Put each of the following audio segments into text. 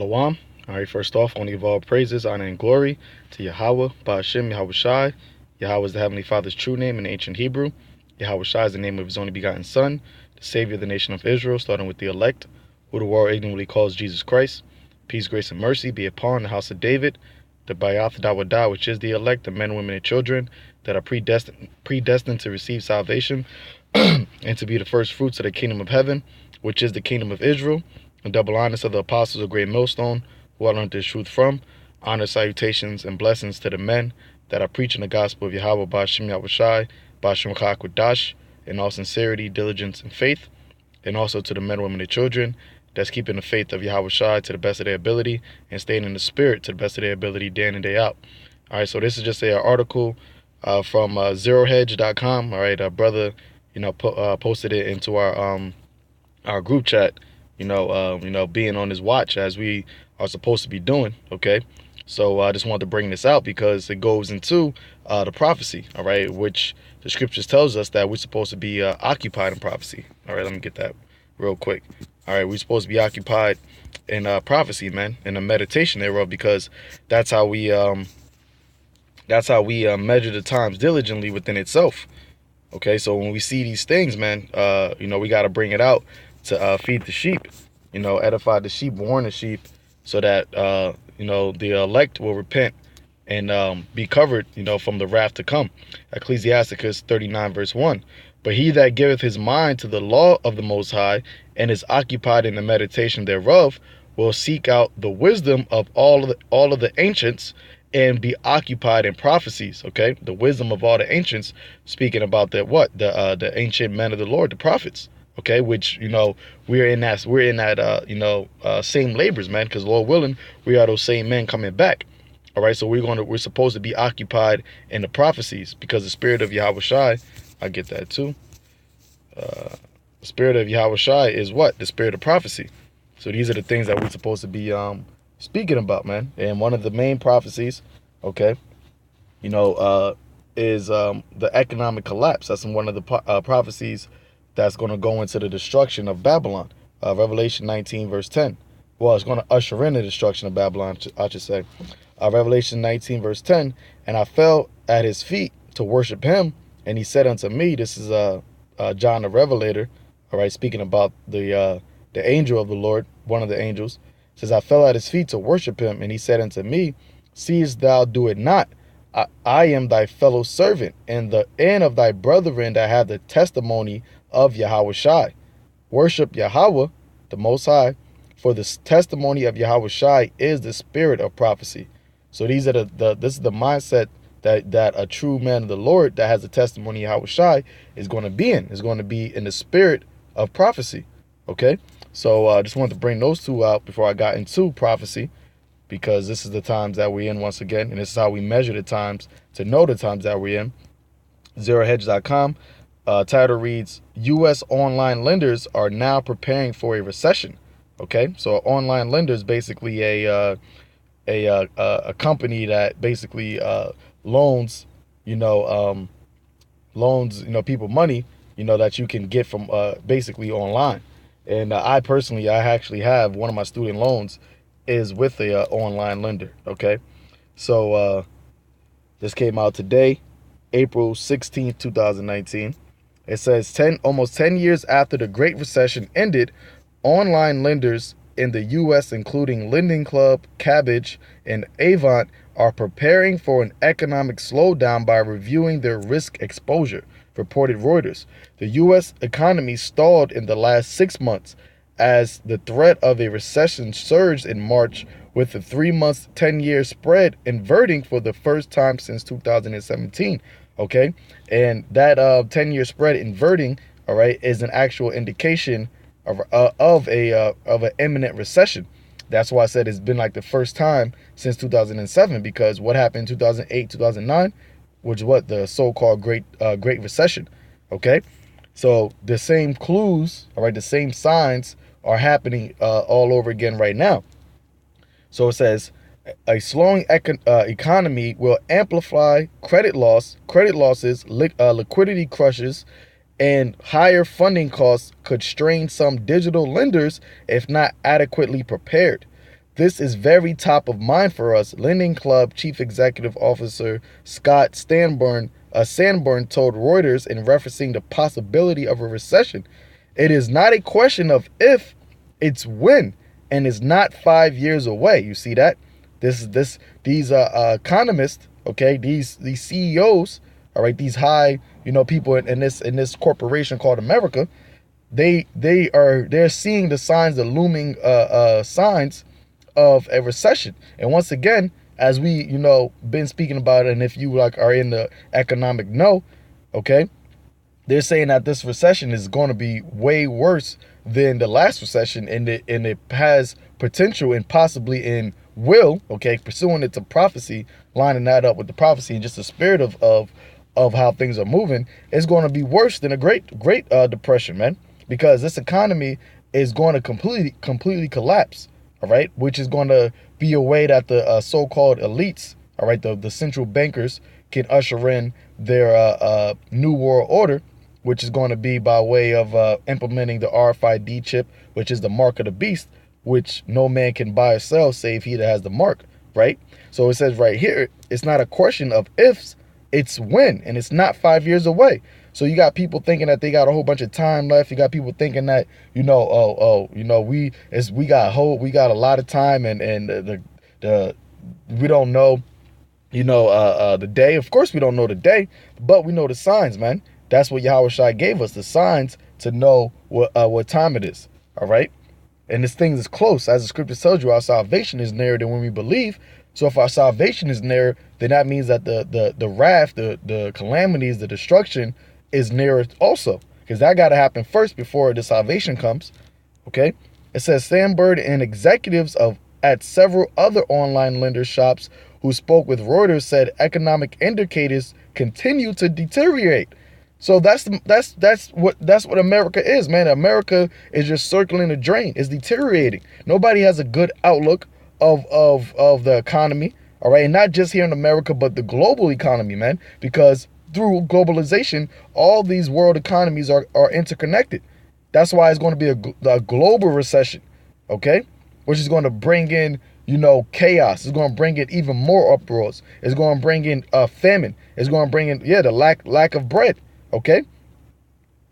Shalom. All right, first off, I want to give all praises, honor, and glory to Yahweh, Ba'ashem, Yahweh Shai. Yahweh is the Heavenly Father's true name in ancient Hebrew. Yahweh Shai is the name of his only begotten Son, the Savior of the nation of Israel, starting with the elect, who the world ignorantly calls Jesus Christ. Peace, grace, and mercy be upon the house of David, the Bayath Dawadah, which is the elect, the men, women, and children that are predestined to receive salvation and to be the first fruits of the kingdom of heaven, which is the kingdom of Israel. The double honors of the apostles of great millstone, who I learned this truth from. Honor, salutations, and blessings to the men that are preaching the gospel of Yahweh, Ba'ashem Yahweh Shai, Ba'ashem Chakwadash, in all sincerity, diligence, and faith. And also to the men, women, and children that's keeping the faith of Yahweh Shai to the best of their ability and staying in the spirit to the best of their ability day in and day out. All right, so this is just an article from zerohedge.com. All right, a brother, posted it into our group chat. Being on his watch as we are supposed to be doing. Okay, so I just wanted to bring this out because it goes into the prophecy. All right, which the scriptures tells us that we're supposed to be occupied in prophecy. All right, let me get that real quick. All right, we're supposed to be occupied in prophecy, man, in a meditation thereof, because that's how we measure the times diligently within itself. Okay, so when we see these things, man, we got to bring it out to feed the sheep, edify the sheep, warn the sheep, so that the elect will repent and be covered, from the wrath to come. Ecclesiasticus 39 verse 1. But he that giveth his mind to the law of the Most High and is occupied in the meditation thereof will seek out the wisdom of all of the ancients and be occupied in prophecies. Okay, the wisdom of all the ancients, speaking about the ancient men of the Lord, the prophets. Okay, which we're in that same labors, man, because Lord willing, we are those same men coming back. All right, so we're supposed to be occupied in the prophecies, because the spirit of Yahweh Shai, I get that too. The spirit of Yahweh Shai is what? The spirit of prophecy. So these are the things that we're supposed to be speaking about, man. And one of the main prophecies, okay, is the economic collapse. That's one of the prophecies that's going to go into the destruction of Babylon. Revelation 19 verse 10. Well, it's going to usher in the destruction of Babylon, I should say. Revelation 19 verse 10. And I fell at his feet to worship him. And he said unto me, this is John the Revelator, all right, speaking about the angel of the Lord, one of the angels. Says, I fell at his feet to worship him. And he said unto me, seest thou do it not? I am thy fellow servant and the end of thy brethren that have the testimony of Yahweh Shai. Worship Yahweh, the Most High, for the testimony of Yahweh Shai is the spirit of prophecy. So these are this is the mindset that a true man of the Lord that has the testimony of Yahweh Shai is going to be in. Is going to be in the spirit of prophecy. Okay, so I just wanted to bring those two out before I got into prophecy, because this is the times that we're in once again, and this is how we measure the times to know the times that we're in. zerohedge.com. Title reads, U.S. online lenders are now preparing for a recession. Okay, so online lenders basically a company that basically loans people money, that you can get from basically online. And I actually have one of my student loans is with a online lender. Okay, so this came out today, April 16th, 2019. It says almost 10 years after the Great Recession ended, online lenders in the U.S., including Lending Club, Cabbage, and Avant, are preparing for an economic slowdown by reviewing their risk exposure, reported Reuters. The U.S. economy stalled in the last 6 months as the threat of a recession surged in March, with the 3-month 10-year spread inverting for the first time since 2017. Okay, and that 10-year spread inverting, all right, is an actual indication of an imminent recession. That's why I said it's been like the first time since 2007, because what happened in 2008, 2009, which what the so-called Great Recession. Okay, so the same clues, all right, the same signs are happening all over again right now. So it says, a slowing economy will amplify credit losses, liquidity crushes, and higher funding costs could strain some digital lenders if not adequately prepared. This is very top of mind for us, Lending Club Chief Executive Officer Scott Sanborn told Reuters in referencing the possibility of a recession. It is not a question of if, it's when, and is not 5 years away. You see that? These economists, okay, these CEOs, all right, these high, people in this corporation called America, they're seeing the signs, the looming signs of a recession. And once again, as we been speaking about it, and if you are in the economic know, okay, they're saying that this recession is going to be way worse than the last recession, and it has potential and possibly pursuing it to prophecy, lining that up with the prophecy and just the spirit of how things are moving, it's going to be worse than a great depression, man, because this economy is going to completely collapse. All right, which is going to be a way that the so-called elites, all right, the central bankers can usher in their new world order, which is going to be by way of implementing the RFID chip, which is the mark of the beast, which no man can buy or sell save he that has the mark, right? So it says right here, it's not a question of ifs, it's when, and it's not 5 years away. So you got people thinking that they got a whole bunch of time left. You got people thinking that, we got a lot of time, and we don't know, the day. Of course we don't know the day, but we know the signs, man. That's what Yahweh Shai gave us, the signs to know what time it is. All right. And this thing is close. As the scripture tells you, our salvation is nearer than when we believe. So if our salvation is near, then that means that the wrath, the calamities, the destruction is nearer also, because that got to happen first before the salvation comes. Okay. It says Sandberg and executives at several other online lender shops who spoke with Reuters said economic indicators continue to deteriorate. So that's what America is, man. America is just circling the drain. It's deteriorating. Nobody has a good outlook of the economy. All right. And not just here in America, but the global economy, man, because through globalization, all these world economies are interconnected. That's why it's going to be a global recession, okay? Which is going to bring in, chaos. It's going to bring in even more uproars. It's going to bring in famine. It's going to bring in, the lack of bread, okay?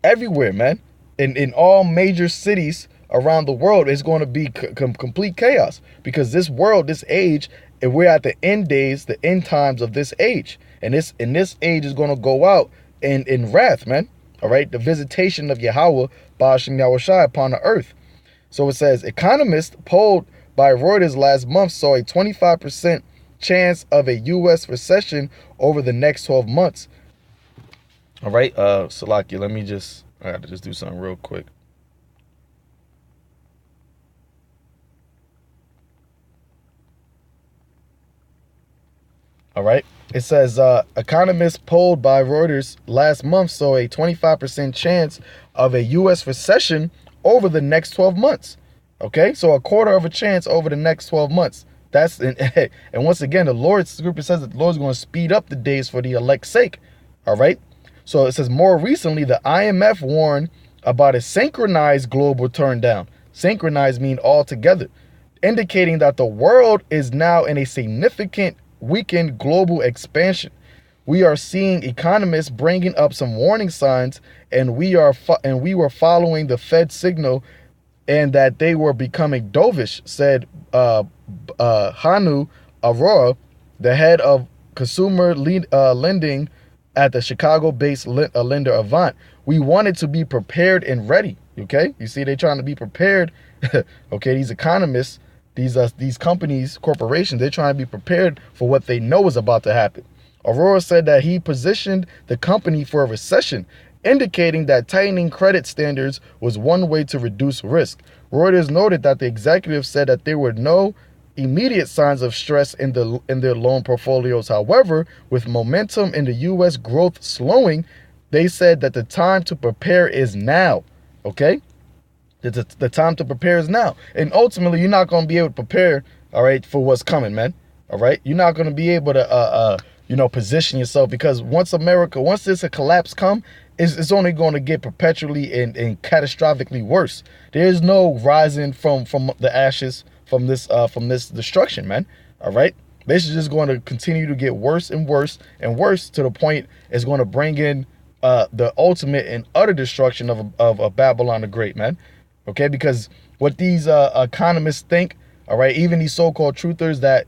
Everywhere, man. In all major cities around the world, it's going to be complete chaos, because this world, this age, and we're at the end days, the end times of this age. And this age is going to go out in wrath, man. All right. The visitation of Yahweh, Ba'ashem Yahweh Shai, upon the earth. So it says, economists polled by Reuters last month saw a 25% chance of a U.S. recession over the next 12 months. All right. Salaki, I got to just do something real quick. All right. It says economists polled by Reuters last month saw a 25% chance of a U.S. recession over the next 12 months. Okay, so a quarter of a chance over the next 12 months. And once again, the scripture says that the Lord's going to speed up the days for the elect's sake. All right. So it says more recently, the IMF warned about a synchronized global turndown. Synchronized mean all together, indicating that the world is now in a significant weakened global expansion. We are seeing economists bringing up some warning signs, and we were following the Fed signal, and that they were becoming dovish, said Hanu Aurora, the head of consumer lending at the Chicago-based lender Avant. We wanted to be prepared and ready. Okay, you see, they're trying to be prepared. Okay, these economists, these companies, corporations, they're trying to be prepared for what they know is about to happen. Aurora said that he positioned the company for a recession, indicating that tightening credit standards was one way to reduce risk. Reuters noted that the executives said that there were no immediate signs of stress in their loan portfolios. However, with momentum in the U.S. growth slowing, they said that the time to prepare is now. Okay? The time to prepare is now. And ultimately, you're not going to be able to prepare, all right, for what's coming, man. All right? You're not going to be able to, position yourself, because once this a collapse come, it's only going to get perpetually and catastrophically worse. There is no rising from the ashes, from this destruction, man. All right. This is just going to continue to get worse and worse and worse to the point it's going to bring in the ultimate and utter destruction of Babylon the Great, man. Okay, because what these economists think, all right, even these so-called truthers that,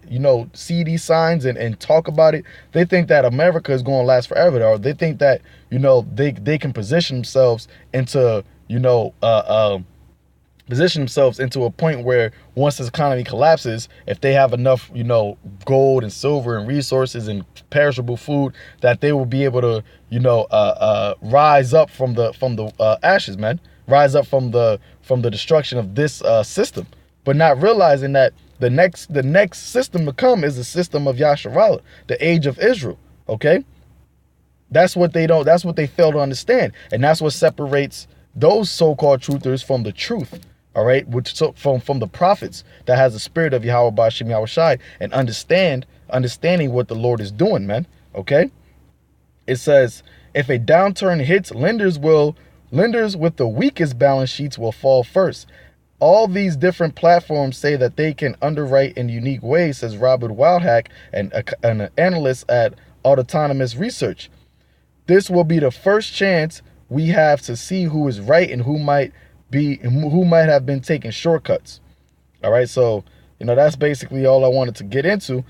see these signs and talk about it, they think that America is going to last forever, or they think that, they can position themselves into, position themselves into a point where once this economy collapses, if they have enough, gold and silver and resources and perishable food, that they will be able to, rise up from the ashes, man. Rise up from the destruction of this system, but not realizing that the next system to come is the system of Yasharallah, the age of Israel. Okay, that's what they don't. That's what they fail to understand, and that's what separates those so-called truthers from the truth. All right, which from the prophets that has the spirit of Yahweh Ba'ashem Yahushai and understanding what the Lord is doing, man. Okay, it says if a downturn hits, lenders with the weakest balance sheets will fall first. All these different platforms say that they can underwrite in unique ways, says Robert Wildhack, an analyst at Autonomous Research. This will be the first chance we have to see who is right and who might have been taking shortcuts. All right, so that's basically all I wanted to get into.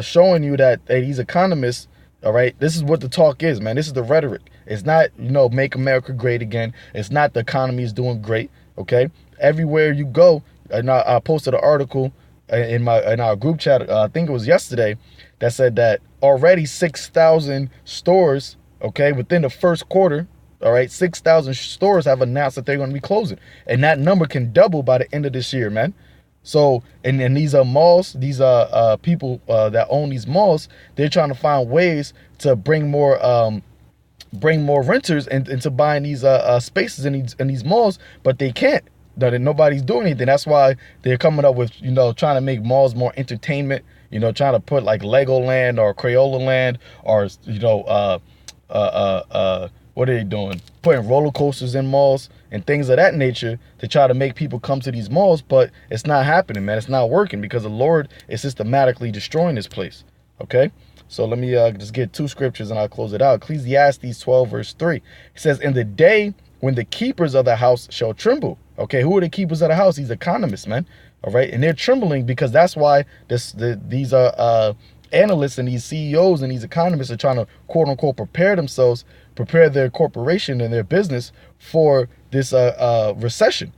Showing you that these economists, all right, this is what the talk is, man. This is the rhetoric. It's not make America great again. It's not the economy is doing great. Okay, everywhere you go, and I posted an article in our group chat. I think it was yesterday, that said that already 6,000 stores, okay, within the first quarter. All right, 6,000 stores have announced that they're going to be closing, and that number can double by the end of this year, man. So, and these are malls, these are people that own these malls. They're trying to find ways to bring more renters into buying these spaces in these malls, but they can't. Nobody's doing anything. That's why they're coming up with trying to make malls more entertainment. Trying to put like Legoland or Crayola Land or what are they doing? Putting roller coasters in malls and things of that nature to try to make people come to these malls, but it's not happening, man. It's not working because the Lord is systematically destroying this place. Okay, so let me just get two scriptures and I'll close it out. Ecclesiastes 12 verse 3. It says, "In the day when the keepers of the house shall tremble." Okay, who are the keepers of the house? These economists, man. All right, and they're trembling because that's why these analysts and these CEOs and these economists are trying to quote unquote prepare their corporation and their business for this recession.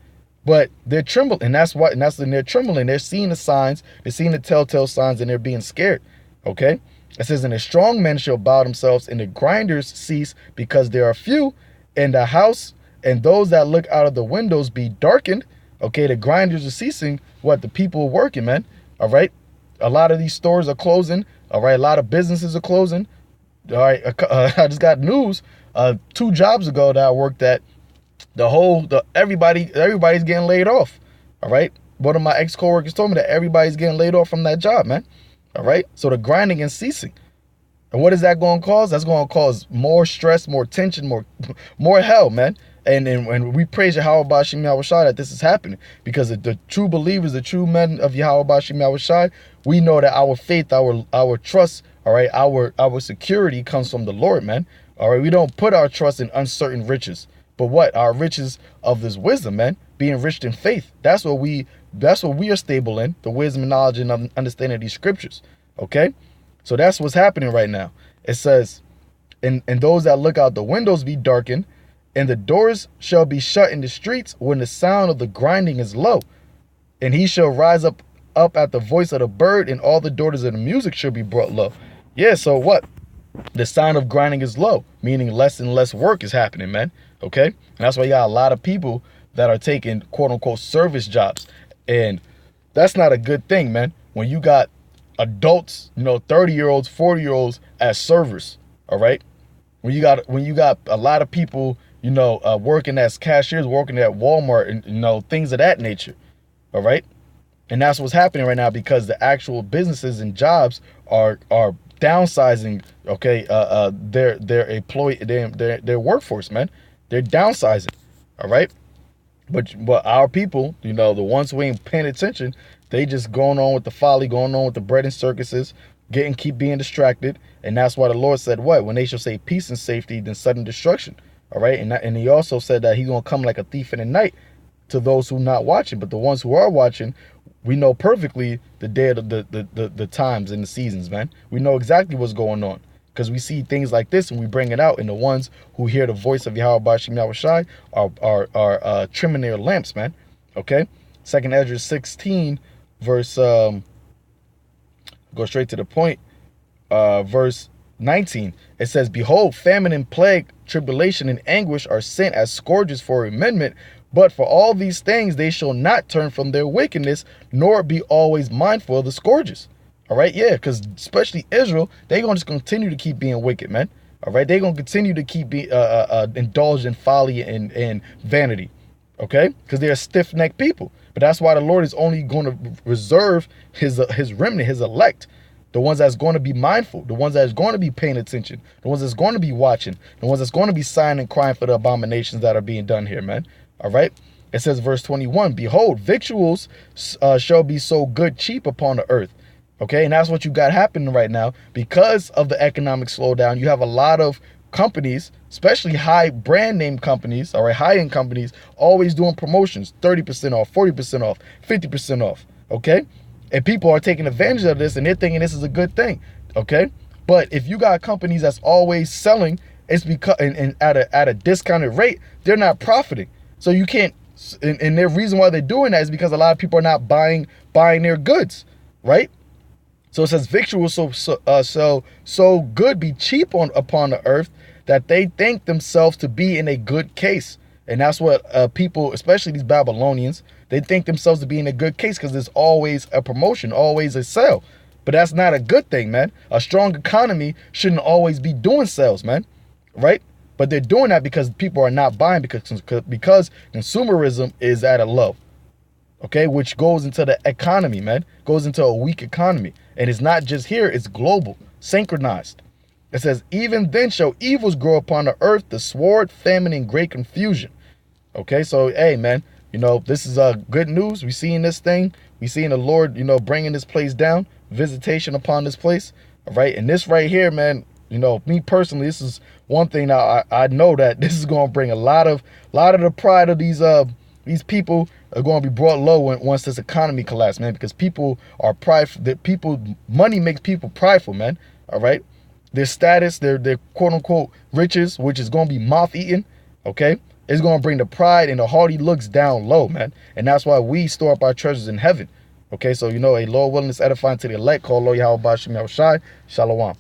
But they're trembling, and they're trembling. They're seeing the signs, they're seeing the telltale signs, and they're being scared. Okay, it says, "And the strong men shall bow themselves, and the grinders cease, because there are few in the house, and those that look out of the windows be darkened." Okay, the grinders are ceasing. What? The people are working, man. All right, a lot of these stores are closing. All right, a lot of businesses are closing. All right, I just got news 2 jobs ago that I worked at. Everybody's getting laid off. All right, one of my ex-coworkers told me that everybody's getting laid off from that job, man. All right, so the grinding is ceasing. And what is that going to cause? That's going to cause more stress, more tension, more hell, man. And we praise Yahweh Ba'ashem Yahushai that this is happening, because the true believers, the true men of Yahweh Ba'ashem Yahushai, we know that our faith, our trust, all right, our security comes from the Lord, man. All right, we don't put our trust in uncertain riches, but what? Our riches of this wisdom, man, being rich in faith. That's what we are stable in, the wisdom and knowledge and understanding of these scriptures. Okay, so that's what's happening right now. It says, and those that look out the windows be darkened, and the doors shall be shut in the streets when the sound of the grinding is low. And he shall rise up at the voice of the bird, and all the daughters of the music shall be brought low. Yeah, so what? The sound of grinding is low, meaning less and less work is happening, man. Okay? And that's why you got a lot of people that are taking quote-unquote service jobs. And that's not a good thing, man. When you got adults, 30-year-olds, 40-year-olds as servers, all right? When you got a lot of people, working as cashiers, working at Walmart, and things of that nature, all right? And that's what's happening right now, because the actual businesses and jobs are downsizing. Okay, their workforce, man. They're downsizing. All right. But our people, you know, the ones who ain't paying attention, they just going on with the folly, going on with the bread and circuses, keep being distracted. And that's why the Lord said, what? When they shall say peace and safety, then sudden destruction. All right. And he also said that he's gonna come like a thief in the night to those who not watching. But the ones who are watching, we know perfectly the day of the times and the seasons, man. We know exactly what's going on. Because we see things like this and we bring it out, and the ones who hear the voice of Yahweh Bashim Yahweh Shai are trimming their lamps, man. Okay? Second Ezra 16, verse go straight to the point. Verse 19. It says, behold, famine and plague, tribulation and anguish are sent as scourges for amendment, but for all these things they shall not turn from their wickedness, nor be always mindful of the scourges. All right, yeah, because especially Israel, they're going to just continue to keep being wicked, man. All right, they're going to continue to keep being indulged in folly and vanity, okay? Because they're stiff-necked people. But that's why the Lord is only going to reserve his remnant, his elect, the ones that's going to be mindful, the ones that's going to be paying attention, the ones that's going to be watching, the ones that's going to be sighing and crying for the abominations that are being done here, man. All right? It says, verse 21, behold, victuals shall be so good cheap upon the earth. Okay, and that's what you got happening right now. Because of the economic slowdown, you have a lot of companies, especially high brand name companies, all right, high-end companies, always doing promotions, 30% off, 40% off, 50% off, okay? And people are taking advantage of this, and they're thinking this is a good thing, okay? But if you got companies that's always selling, it's because and at a discounted rate, they're not profiting. So you can't, and the reason why they're doing that is because a lot of people are not buying their goods, right? So it says, victuals so good be cheap upon the earth that they think themselves to be in a good case. And that's what people, especially these Babylonians, they think themselves to be in a good case because there's always a promotion, always a sale. But that's not a good thing, man. A strong economy shouldn't always be doing sales, man. Right? But they're doing that because people are not buying because consumerism is at a low. Okay, which goes into the economy, man. Goes into a weak economy. And it's not just here, it's global, synchronized. It says, even then shall evils grow upon the earth, the sword, famine, and great confusion. Okay, so, hey, man, you know, this is good news. We seeing this thing. We seeing the Lord, you know, bringing this place down, visitation upon this place. All right, and this right here, man, you know, me personally, this is one thing that I know that this is going to bring a lot of the pride of these people are going to be brought low once this economy collapses, man, because people are prideful. Money makes people prideful, man. All right. Their status, their quote unquote riches, which is going to be moth eaten. Okay. It's going to bring the pride and the haughty looks down low, man. And that's why we store up our treasures in heaven. Okay. So, you know, a Lord willing is edifying to the elect. Call Lord Yahweh Bashim Yahweh Shai. Shalom.